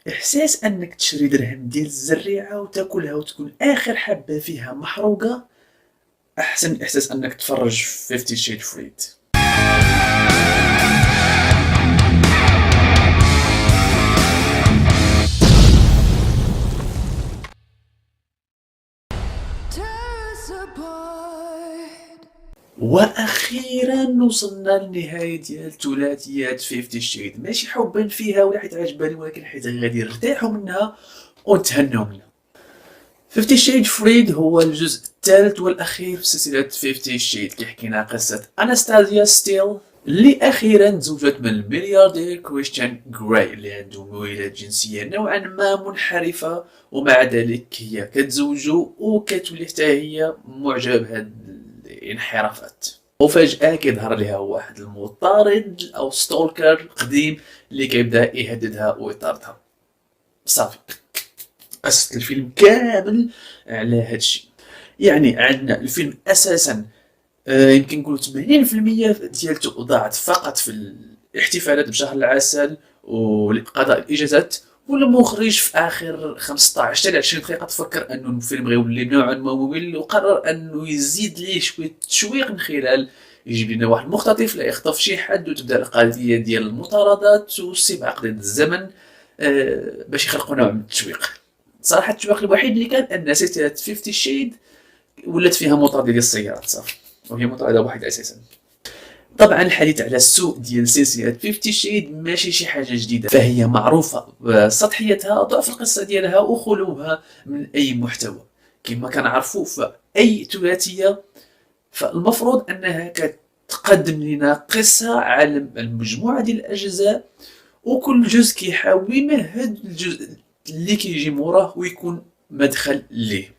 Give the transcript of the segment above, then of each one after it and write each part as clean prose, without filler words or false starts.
إحساس أنك تشري درهم ديال الزريعة وتاكلها وتكون آخر حبة فيها محروقة أحسن من إحساس أنك تفرج في 50 شيد فريد. واخيرا وصلنا للنهايه ديال ثلاثيات 50 شيد، ماشي حبا فيها ولا حيت عجباني ولكن حيت غادي نرتاحوا منها ونتهنوا منها. 50 شيد فريد هو الجزء الثالث والاخير في سلسله 50 شيد كيحكي لنا قصه اناستازيا ستيل اللي اخيرا تزوجت من الملياردير كريستيان غراي اللي عنده ميولات جنسيه نوعا ما منحرفه، ومع ذلك هي كتزوجو وكتولي حتى هي معجبه بهاد الانحرافات. وفجأة كيظهر لها واحد المطارد او ستولكر قديم اللي كيبدا يهددها ويطاردها. صافي قصة الفيلم كامل على هادشي. يعني عندنا الفيلم اساسا يمكن نقولوا 80% ديالته ضاعت فقط في الاحتفالات بشهر العسل وقضاء الاجازات، والمخرج في اخر 15 حتى 20 دقيقه تفكر انه الفيلم غيولي نوعا ما ممل وقرر انه يزيد ليه شويه تشويق من خلال يجيب لنا واحد المختطف لا يخطف شي حد وتبدا القضيه ديال المطاردات واستباق ضد الزمن باش يخلقوا نوع من التشويق. صراحه التشويق الوحيد اللي كان ان سلسله 50 شيد ولات فيها مطارده ديال السيارات صافي، وهي مطاردة واحدة أساسا. طبعا الحديث على السوء ديال سلسلة 50 شيد ماشي شي حاجة جديدة، فهي معروفة بسطحيتها ضعف القصة ديالها وخلوها من أي محتوى. كما كنعرفوا فأي ثلاثية فالمفروض أنها كتقدم لنا قصة على المجموعة ديال الأجزاء، وكل جزء كيحاول يمهد الجزء اللي كيجي موراه ويكون مدخل ليه.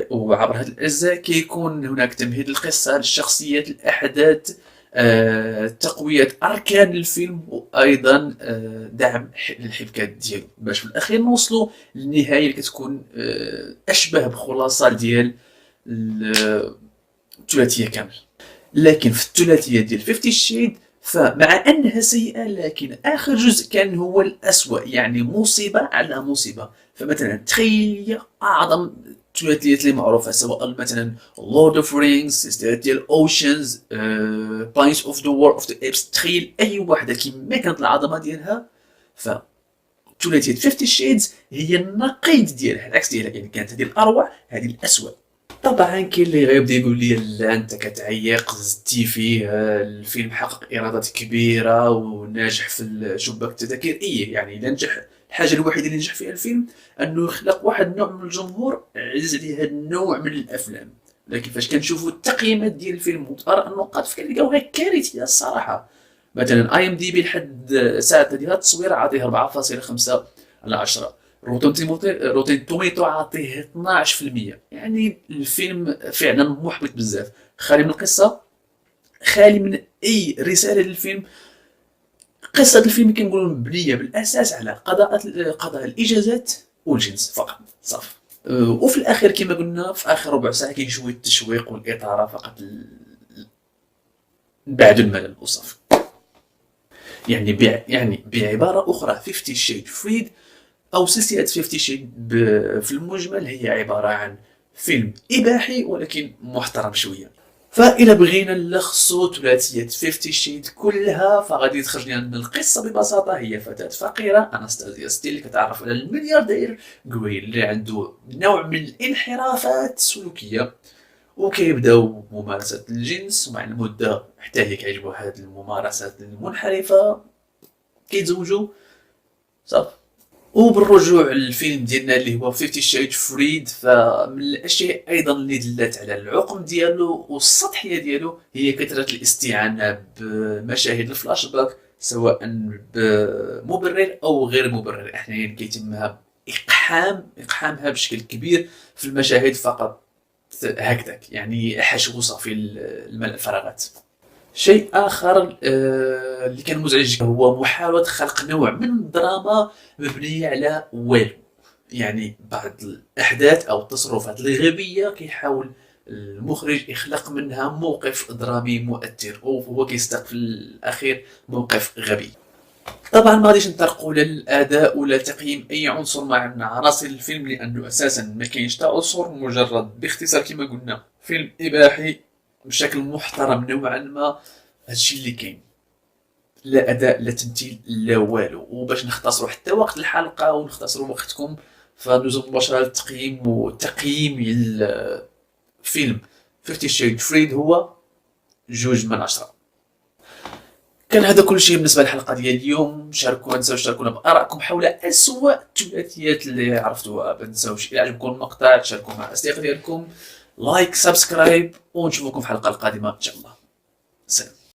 وعبر هذه الأجزاء كيكون هناك تمهيد للقصة للشخصيات الأحداث، تقوية أركان الفيلم، وأيضا دعم للحبكات ديالو باش في الأخير نوصلوا للنهاية اللي كتكون أشبه بخلاصة ديال الثلاثية كامل. لكن في الثلاثية ديال 50 شيد فمع أنها سيئة لكن آخر جزء كان هو الأسوأ، يعني مصيبة على مصيبة. فمثلا تخيل أعظم الثلاثيات اللي معروفة سواء مثلا لورد اوف رينجز، سلسلة ديال اوشنز، بلاينز اوف ذا وور اوف ذا ايبس، تخيل أي وحدة كيما كانت العظمة ديالها فثلاثية 50 شيدز هي النقيض ديالها، العكس ديالها، يعني كانت هذه الأروع هذه الأسوأ. طبعا كاين اللي غيبدا يقول لي لا انت كتعيق زدتي فيه، الفيلم حقق ايرادات كبيره وناجح في الشباك التذاكر. يعني لا نجح، الحاجه الوحيده اللي نجح فيها الفيلم انه يخلق واحد النوع من الجمهور عزيز عليه هذا النوع من الافلام. لكن فاش كنشوفوا التقييمات ديال الفيلم وتقرا النقاط فكنلقاوها كارثيه الصراحه. مثلا اي ام دي بي لحد ساعه ديال التصوير عاطيه 4.5 على 10، روتين توميتو عاطيه 12%. يعني الفيلم فعلا محبط بزاف، خالي من القصه، خالي من اي رساله للفيلم. قصه الفيلم كنقولوا مبنيه بالاساس على قضاء الاجازات والجنس فقط صافي. وفي الاخير كما قلنا في اخر ربع ساعه كاين شويه التشويق والاثاره فقط بعد الملل وصافي. يعني بعباره اخرى 50 شيد فريد أو سلسلة 50 شيد في المجمل هي عبارة عن فيلم إباحي ولكن محترم شوية. فإذا بغينا نلخصو ثلاثية 50 شيد كلها فغادي تخرج لنا القصة ببساطة. هي فتاة فقيرة أناستازيا ستيل كتعرف على الملياردير غويل اللي عنده نوع من الانحرافات السلوكية، وكيبداو ممارسة الجنس، ومع المدة حتى هي كيعجبو هاد الممارسات المنحرفة، كيتزوجو صافي. وبالرجوع للفيلم ديالنا اللي هو 50 شيد فريد، فمن الاشياء ايضا اللي دلت على العقم ديالو والسطحيه ديالو هي كثره الاستعانه بمشاهد الفلاش باك سواء بمبرر او غير مبرر. احيانا كيتمها اقحامها بشكل كبير في المشاهد فقط هكذاك، يعني حشو صافي الملء الفراغات. شيء آخر اللي كان مزعج هو محاولة خلق نوع من الدراما مبنية على والو، يعني بعض الأحداث أو التصرفات الغبية كيحاول المخرج يخلق منها موقف درامي مؤثر وهو كيستق في الأخير موقف غبي. طبعا ما غاديش نطرقوا لا للاداء ولا تقييم اي عنصر مع من عناصر الفيلم، لانه اساسا ما كاينش حتى عنصر، مجرد باختصار كما قلنا فيلم اباحي بشكل محترم نوعا ما. هادشي اللي كاين، لا اداء لا تمثيل لا والو. وباش نختصروا حتى وقت الحلقه ونختصروا وقتكم، فندوزو مباشره للتقييم. وتقييم الفيلم 50 شيد فريد هو 2/10. كان هذا كل شيء بالنسبه للحلقه ديال اليوم. شاركوا، ما تنساوش تشاركونا بارائكم حول اسوء الثلاثيات اللي عرفتوها. ما تنساوش الى عجبكم المقطع تشاركوا مع الاصدقاء ديالكم، لايك، سبسكرايب، ونشوفكم في الحلقه القادمه ان شاء الله. سلام.